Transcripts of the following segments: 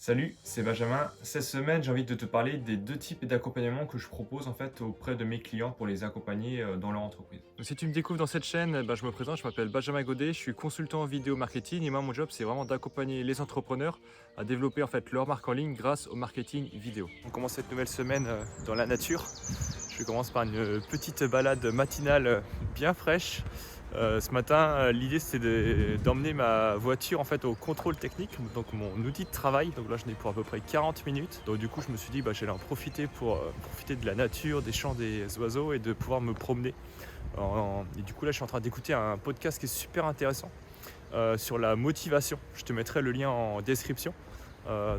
Salut, c'est Benjamin. Cette semaine, j'ai envie de te parler des deux types d'accompagnement que je propose en fait auprès de mes clients pour les accompagner dans leur entreprise. Donc, si tu me découvres dans cette chaîne, je me présente, je m'appelle Benjamin Godet, je suis consultant en vidéo marketing et moi mon job c'est vraiment d'accompagner les entrepreneurs à développer en fait leur marque en ligne grâce au marketing vidéo. On commence cette nouvelle semaine dans la nature. Je commence par une petite balade matinale bien fraîche. Ce matin, l'idée c'était d'emmener ma voiture en fait au contrôle technique, donc mon outil de travail. Donc là, je n'ai pour à peu près 40 minutes. Donc du coup, je me suis dit j'allais en profiter pour profiter de la nature, des chants des oiseaux et de pouvoir me promener. Et du coup, là, je suis en train d'écouter un podcast qui est super intéressant sur la motivation. Je te mettrai le lien en description.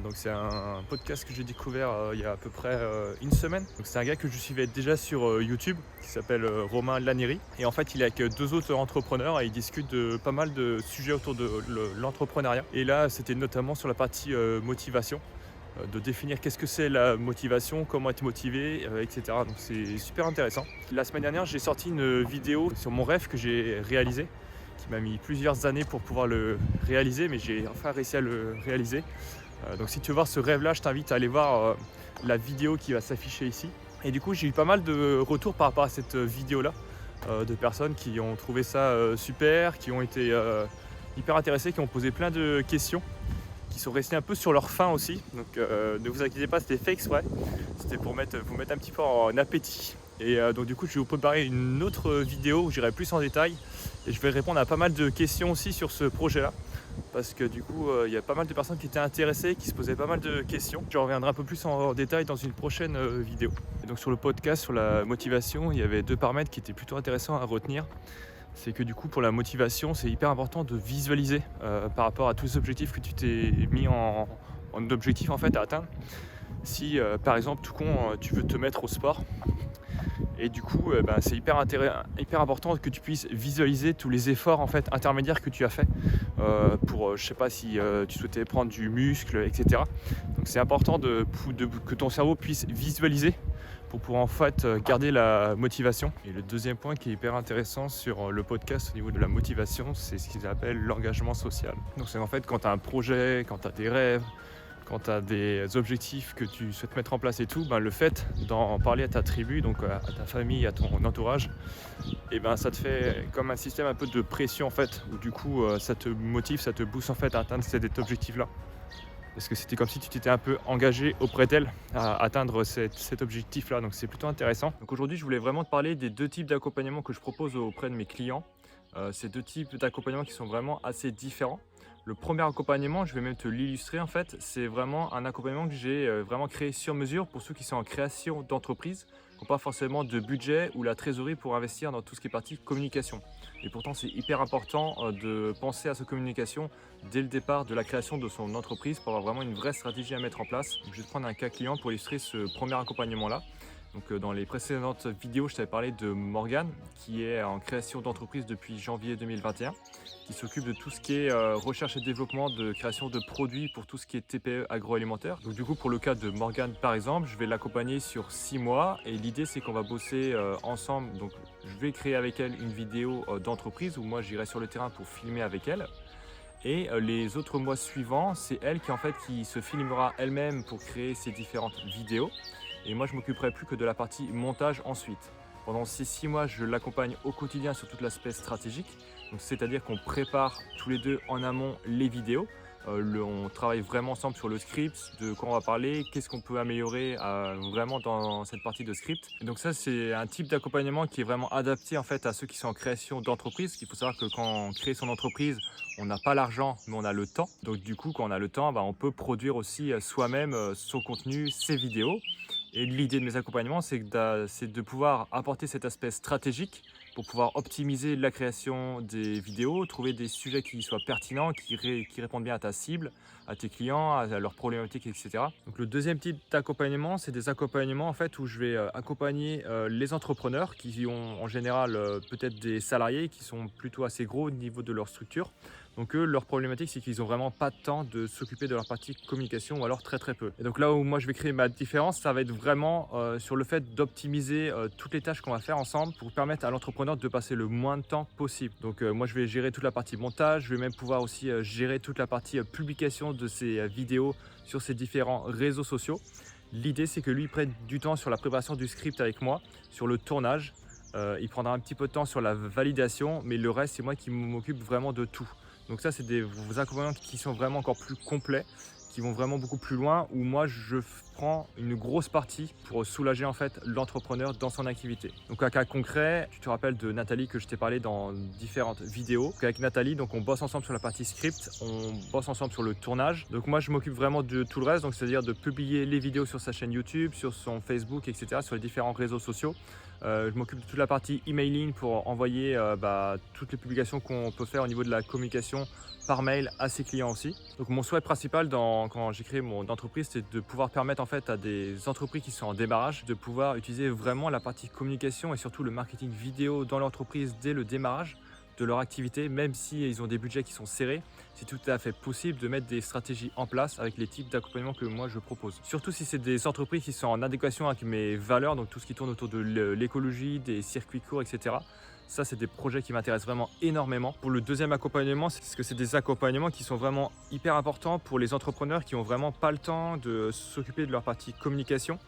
Donc c'est un podcast que j'ai découvert il y a à peu près une semaine. Donc c'est un gars que je suivais déjà sur YouTube qui s'appelle Romain Laneri. Et en fait il est avec deux autres entrepreneurs et ils discutent de pas mal de sujets autour de l'entrepreneuriat. Et là c'était notamment sur la partie motivation, de définir qu'est-ce que c'est la motivation, comment être motivé, etc. Donc c'est super intéressant. La semaine dernière j'ai sorti une vidéo sur mon rêve que j'ai réalisé, qui m'a mis plusieurs années pour pouvoir le réaliser, mais j'ai enfin réussi à le réaliser. Donc si tu veux voir ce rêve là, je t'invite à aller voir la vidéo qui va s'afficher ici. Et du coup j'ai eu pas mal de retours par rapport à cette vidéo là, de personnes qui ont trouvé ça super, qui ont été hyper intéressées, qui ont posé plein de questions, qui sont restés un peu sur leur faim aussi. Donc ne vous inquiétez pas, c'était fait exprès, c'était pour vous mettre un petit peu en appétit. Et donc du coup je vais vous préparer une autre vidéo où j'irai plus en détail et je vais répondre à pas mal de questions aussi sur ce projet là, parce que du coup il y a pas mal de personnes qui étaient intéressées, qui se posaient pas mal de questions. Je reviendrai un peu plus en détail dans une prochaine vidéo. Et donc sur le podcast sur la motivation, il y avait deux paramètres qui étaient plutôt intéressants à retenir. C'est que du coup pour la motivation c'est hyper important de visualiser par rapport à tous les objectifs que tu t'es mis en objectif en fait à atteindre. Si par exemple tout con tu veux te mettre au sport, et du coup, c'est hyper important que tu puisses visualiser tous les efforts en fait, intermédiaires que tu as fait pour, je sais pas si tu souhaitais prendre du muscle, etc. Donc c'est important que ton cerveau puisse visualiser pour pouvoir en fait garder la motivation. Et le deuxième point qui est hyper intéressant sur le podcast au niveau de la motivation, c'est ce qu'ils appellent l'engagement social. Donc c'est en fait quand tu as un projet, quand tu as des rêves, quand tu as des objectifs que tu souhaites mettre en place et tout, le fait d'en parler à ta tribu, donc à ta famille, à ton entourage, et ça te fait comme un système un peu de pression en fait, où du coup ça te motive, ça te booste en fait à atteindre cet objectif-là. Parce que c'était comme si tu t'étais un peu engagé auprès d'elle à atteindre cet objectif-là, donc c'est plutôt intéressant. Donc aujourd'hui je voulais vraiment te parler des deux types d'accompagnement que je propose auprès de mes clients. Ces deux types d'accompagnement qui sont vraiment assez différents. Le premier accompagnement, je vais même te l'illustrer en fait, c'est vraiment un accompagnement que j'ai vraiment créé sur mesure pour ceux qui sont en création d'entreprise, qui n'ont pas forcément de budget ou la trésorerie pour investir dans tout ce qui est partie communication. Et pourtant, c'est hyper important de penser à sa communication dès le départ de la création de son entreprise pour avoir vraiment une vraie stratégie à mettre en place. Donc, je vais te prendre un cas client pour illustrer ce premier accompagnement-là. Donc, dans les précédentes vidéos, je t'avais parlé de Morgane, qui est en création d'entreprise depuis janvier 2021, qui s'occupe de tout ce qui est recherche et développement de création de produits pour tout ce qui est TPE agroalimentaire. Donc du coup, pour le cas de Morgane par exemple, je vais l'accompagner sur 6 mois et l'idée c'est qu'on va bosser ensemble. Donc je vais créer avec elle une vidéo d'entreprise où moi j'irai sur le terrain pour filmer avec elle. Et les autres mois suivants, c'est elle qui se filmera elle-même pour créer ses différentes vidéos. Et moi, je m'occuperai plus que de la partie montage ensuite. Pendant ces 6 mois, je l'accompagne au quotidien sur tout l'aspect stratégique. Donc, c'est-à-dire qu'on prépare tous les deux en amont les vidéos. On travaille vraiment ensemble sur le script, de quoi on va parler, qu'est-ce qu'on peut améliorer vraiment dans cette partie de script. Et donc ça, c'est un type d'accompagnement qui est vraiment adapté en fait à ceux qui sont en création d'entreprise. Il faut savoir que quand on crée son entreprise, on n'a pas l'argent, mais on a le temps. Donc du coup, quand on a le temps, on peut produire aussi soi-même son contenu, ses vidéos. Et l'idée de mes accompagnements, c'est de pouvoir apporter cet aspect stratégique pour pouvoir optimiser la création des vidéos, trouver des sujets qui soient pertinents, qui répondent bien à ta cible, à tes clients, à leurs problématiques, etc. Donc le deuxième type d'accompagnement, c'est des accompagnements en fait où je vais accompagner les entrepreneurs qui ont en général peut-être des salariés qui sont plutôt assez gros au niveau de leur structure. Donc eux, leur problématique, c'est qu'ils ont vraiment pas de temps de s'occuper de leur partie communication ou alors très très peu. Et donc là où moi je vais créer ma différence, ça va être vraiment sur le fait d'optimiser toutes les tâches qu'on va faire ensemble pour permettre à l'entrepreneur de passer le moins de temps possible. Donc moi je vais gérer toute la partie montage, je vais même pouvoir aussi gérer toute la partie publication de ces vidéos sur ces différents réseaux sociaux. L'idée c'est que lui prenne du temps sur la préparation du script avec moi, sur le tournage. Il prendra un petit peu de temps sur la validation, mais le reste c'est moi qui m'occupe vraiment de tout. Donc ça, c'est des accompagnements qui sont vraiment encore plus complets, qui vont vraiment beaucoup plus loin, où moi, je prends une grosse partie pour soulager en fait l'entrepreneur dans son activité. Donc un cas concret, tu te rappelles de Nathalie que je t'ai parlé dans différentes vidéos. Donc, avec Nathalie, donc on bosse ensemble sur la partie script, on bosse ensemble sur le tournage. Donc moi, je m'occupe vraiment de tout le reste, donc c'est-à-dire de publier les vidéos sur sa chaîne YouTube, sur son Facebook, etc., sur les différents réseaux sociaux. Je m'occupe de toute la partie emailing pour envoyer toutes les publications qu'on peut faire au niveau de la communication par mail à ses clients aussi. Donc mon souhait principal quand j'ai créé mon entreprise, c'est de pouvoir permettre en fait à des entreprises qui sont en démarrage de pouvoir utiliser vraiment la partie communication et surtout le marketing vidéo dans l'entreprise dès le démarrage de leur activité, même si ils ont des budgets qui sont serrés, c'est tout à fait possible de mettre des stratégies en place avec les types d'accompagnement que moi je propose. Surtout si c'est des entreprises qui sont en adéquation avec mes valeurs, donc tout ce qui tourne autour de l'écologie, des circuits courts, etc. Ça, c'est des projets qui m'intéressent vraiment énormément. Pour le deuxième accompagnement, c'est que c'est des accompagnements qui sont vraiment hyper importants pour les entrepreneurs qui n'ont vraiment pas le temps de s'occuper de leur partie communication,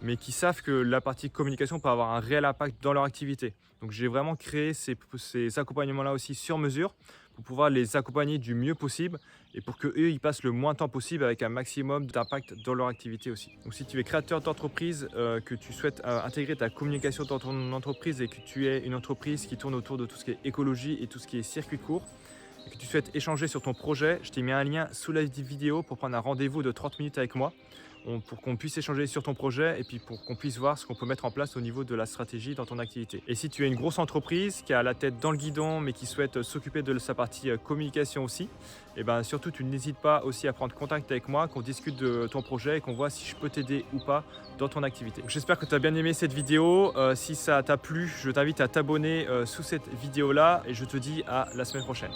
mais qui savent que la partie communication peut avoir un réel impact dans leur activité. Donc j'ai vraiment créé ces accompagnements-là aussi sur mesure pour pouvoir les accompagner du mieux possible et pour qu'eux, ils passent le moins de temps possible avec un maximum d'impact dans leur activité aussi. Donc si tu es créateur d'entreprise, que tu souhaites intégrer ta communication dans ton entreprise et que tu es une entreprise qui tourne autour de tout ce qui est écologie et tout ce qui est circuit court, et que tu souhaites échanger sur ton projet, je t'ai mis un lien sous la vidéo pour prendre un rendez-vous de 30 minutes avec moi pour qu'on puisse échanger sur ton projet et puis pour qu'on puisse voir ce qu'on peut mettre en place au niveau de la stratégie dans ton activité. Et si tu es une grosse entreprise qui a la tête dans le guidon mais qui souhaite s'occuper de sa partie communication aussi, et ben surtout tu n'hésites pas aussi à prendre contact avec moi, qu'on discute de ton projet et qu'on voit si je peux t'aider ou pas dans ton activité. J'espère que tu as bien aimé cette vidéo. Si ça t'a plu, je t'invite à t'abonner sous cette vidéo là et je te dis à la semaine prochaine.